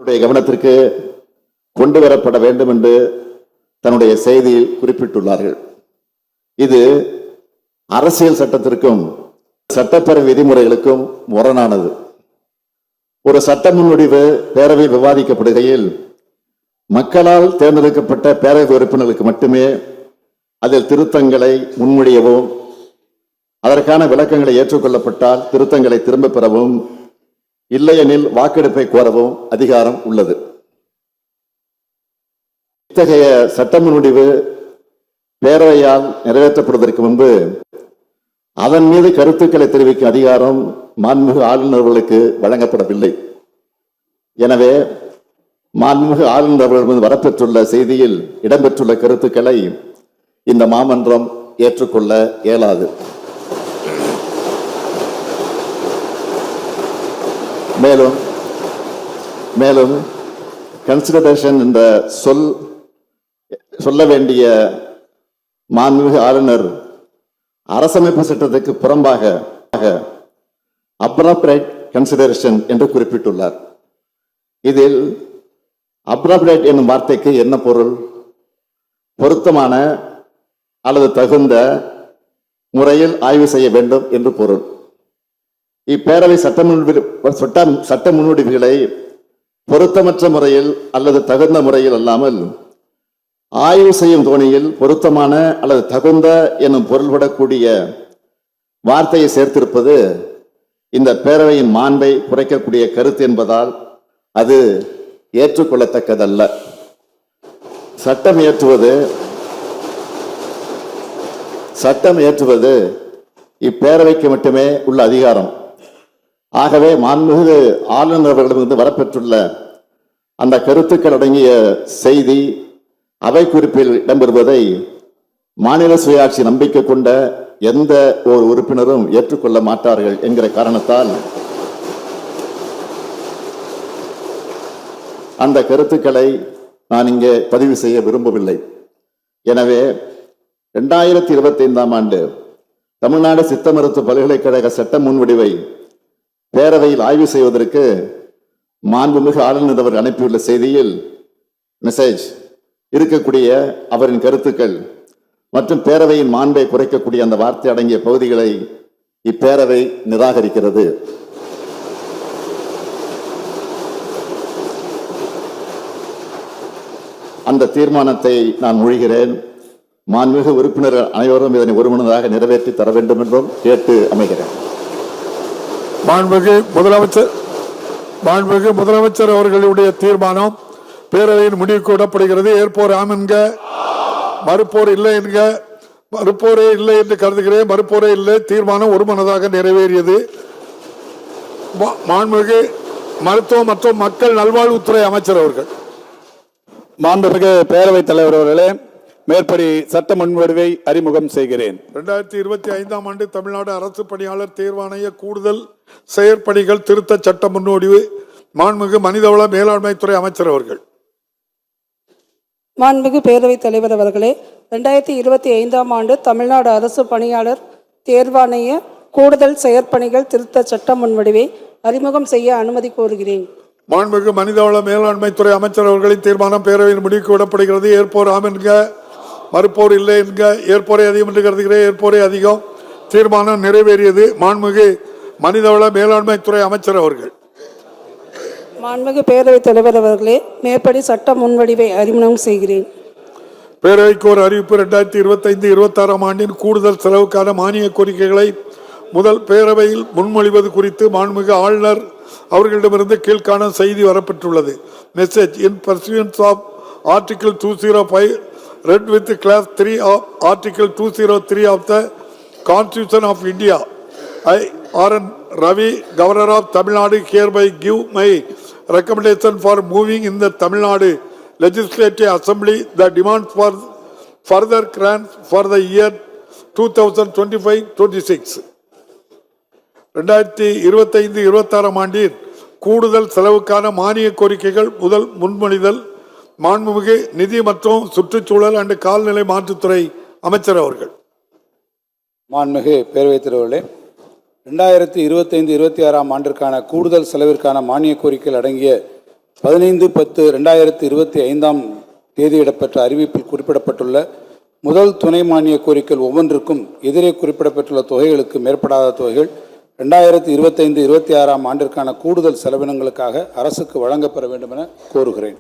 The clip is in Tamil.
கவனத்திற்கு கொண்டு வரப்பட வேண்டும் என்று தன்னுடைய செய்தியில் குறிப்பிட்டுள்ளார்கள். இது அரசியல் சட்டத்திற்கும் சட்டப்பேரவை விதிமுறைகளுக்கும் முரணானது. ஒரு சட்ட முன்வடிவு பேரவையில் விவாதிக்கப்படுகையில் மக்களால் தேர்ந்தெடுக்கப்பட்ட பேரவை உறுப்பினர்களுக்கு மட்டுமே அதில் திருத்தங்களை முன்மொழியவும் அதற்கான விளக்கங்களை ஏற்றுக்கொள்ளப்பட்டால் திருத்தங்களை திரும்ப பெறவும் இல்லையெனில் வாக்கெடுப்பை கோரவும் அதிகாரம் உள்ளது. இத்தகைய சட்ட முன்வடிவு பேரவையால் நிறைவேற்றப்படுவதற்கு முன்பு அதன் மீது கருத்துக்களை தெரிவிக்கும் அதிகாரம் மாண்புமிகு ஆளுநர்களுக்கு வழங்கப்படவில்லை. எனவே மாண்புமிகு ஆளுநர்கள் வரப்பெற்றுள்ள செய்தியில் இடம்பெற்றுள்ள கருத்துக்களை இந்த மாமன்றம் ஏற்றுக்கொள்ள இயலாது. மேலும் கன்சிடரேஷன் என்ற சொல்ல வேண்டிய மாண்புமிகு ஆளுநர் அரசமைப்பு சட்டத்துக்கு புறம்பாக அப்ராப்ரியேட் கன்சிடரேஷன் என்று குறிப்பிட்டுள்ளார். இதில் அப்ராப்ரியேட் என்னும் வார்த்தைக்கு என்ன பொருள்? பொருத்தமான அல்லது தகுந்த முறையில் ஆய்வு செய்ய வேண்டும் என்று பொருள். இப்பேரவை சட்ட முன்வடிவுகளை பொருத்தமற்ற முறையில் அல்லது தகுந்த முறையில் அல்லாமல் ஆய்வு செய்யும் தோணியில் பொருத்தமான அல்லது தகுந்த எனும் பொருள்படக்கூடிய வார்த்தையை சேர்த்திருப்பது இந்த பேரவையின் மாண்பை குறைக்கக்கூடிய கருத்து என்பதால் அது ஏற்றுக்கொள்ளத்தக்கதல்ல. சட்டம் இயற்றுவது இப்பேரவைக்கு மட்டுமே உள்ள அதிகாரம். ஆகவே மாண்புமிகு ஆளுநர் அவர்களிடமிருந்து வரப்பெற்றுள்ள அந்த கருத்துக்கள் அடங்கிய செய்தி அவை குறிப்பில் இடம்பெறுவதை மாநில சுயாட்சி நம்பிக்கை கொண்ட எந்த ஒரு உறுப்பினரும் ஏற்றுக்கொள்ள மாட்டார்கள் என்கிற காரணத்தால் அந்த கருத்துக்களை நான் இங்கே பதிவு செய்ய விரும்பவில்லை. எனவே 2025ஆம் ஆண்டு தமிழ்நாடு சித்த மருத்துவ பல்கலைக்கழக சட்ட முன்வடிவை பேரவையில் ஆய்வு செய்வதற்கு மாண்புமிகு ஆளுநர் அவர் அனுப்பியுள்ள செய்தியில் மெசேஜ் இருக்கக்கூடிய அவரின் கருத்துக்கள் மற்றும் பேரவையின் மாண்பை குறைக்கக்கூடிய அந்த வார்த்தை அடங்கிய பகுதிகளை இப்பேரவை நிராகரிக்கிறது. அந்த தீர்மானத்தை நான் மொழிகிறேன். மாண்புமிகு உறுப்பினர் அனைவரும் இதனை ஒருமனதாக நிறைவேற்றி தர வேண்டும் என்றும் கேட்டு அமைகிறேன். மாண்புமிகு முதலமைச்சர் அவர்களுடைய தீர்மானம் பேரவையின் முடிவுக்கு விடப்படுகிறது. ஏற்போர் ஆம் என்க, மறுப்போர் இல்லை என்க. மறுப்போரே இல்லை என்று கருதுகிறேன். மறுப்போரே இல்லை. தீர்மானம் ஒருமனதாக நிறைவேறியது. மாண்புமிகு மருத்துவ மற்றும் மக்கள் நல்வாழ்வுத்துறை அமைச்சர் அவர்கள். மாண்புமிகு பேரவைத் தலைவர் அவர்களே, மேற்படி சட்ட முன்வடிவை அறிமுகம் செய்கிறேன். 2025ஆம் ஆண்டு தமிழ்நாடு அரசு பணியாளர் தேர்வாணைய கூடுதல் செயற்பணிகள் திருத்த சட்ட முன்வடிவு. மாண்புமிகு மனிதவள மேலாண்மைத்துறை அமைச்சர் அவர்கள். மாண்புமிகு பேரவைத் தலைவர் அவர்களே, 2025ஆம் ஆண்டு தமிழ்நாடு அரசு பணியாளர் தேர்வாணைய கூடுதல் செயற்பணிகள் திருத்த சட்ட முன்வடிவை அறிமுகம் செய்ய அனுமதி கோருகிறேன். மாண்புமிகு மனிதவள மேலாண்மைத்துறை அமைச்சர் அவர்களின் தீர்மானம் பேரவையின் முடிவுக்கு விடப்படுகிறது. ஏற்போர் ஆம் என்க, மறுப்போர் இல்லை என்க. ஏற்போரே அதிகம் என்று கருதுகிறேன். ஏற்போரே அதிகம். தீர்மானம் நிறைவேறியது. மாண்புமிகு மனிதவள மேலாண்மைத்துறை அமைச்சர் அவர்கள். மாண்புமிகு பேரவைத் தலைவர் அவர்களே, மேற்படி சட்ட முன்வடிவை அறிமுகம் செய்கிறேன். பேரவைக்கு ஒரு அறிவிப்பு. 2025-26ஆம் ஆண்டின் கூடுதல் செலவுக்கான மானிய கோரிக்கைகளை முதல் பேரவையில் முன்மொழிவது குறித்து மாண்புமிகு ஆளுநர் அவர்களிடமிருந்து கீழ்காண செய்தி வரப்பட்டுள்ளது. Message in pursuance of article 205 read with class 3 of article 203 of the Constitution of India. I R.N. Ravi, Governor of Tamil Nadu, hereby give my recommendation for moving in the Tamil Nadu Legislative Assembly the demands for further grants for the year 2025-26. 2025-26ஆம் ஆண்டின் கூடுதல் செலவுக்கான மானிய கோரிக்கைகள் முதல் முன்மொழிதல். மாண்புமிகு நிதி மற்றும் சுற்றுச்சூழல் அண்ட் கால்நிலை மாற்றுத்துறை அமைச்சர் அவர்கள். மாண்புமிகு பேரவைத் தலைவர்களே, 2025-26ஆம் ஆண்டிற்கான கூடுதல் செலவிற்கான மானிய கோரிக்கைகள் அடங்கிய 15/10/2025 தேதியிடப்பெற்ற அறிவிப்பில் குறிப்பிடப்பட்டுள்ள முதல் துணை மானிய கோரிக்கைகள் ஒவ்வொன்றுக்கும் எதிரே குறிப்பிடப்பட்டுள்ள தொகைகளுக்கு மேற்படாத தொகைகள் 2025-26 ஆண்டிற்கான கூடுதல் செலவினங்களுக்காக அரசுக்கு வழங்கப்பெற வேண்டும் என கோருகிறேன்.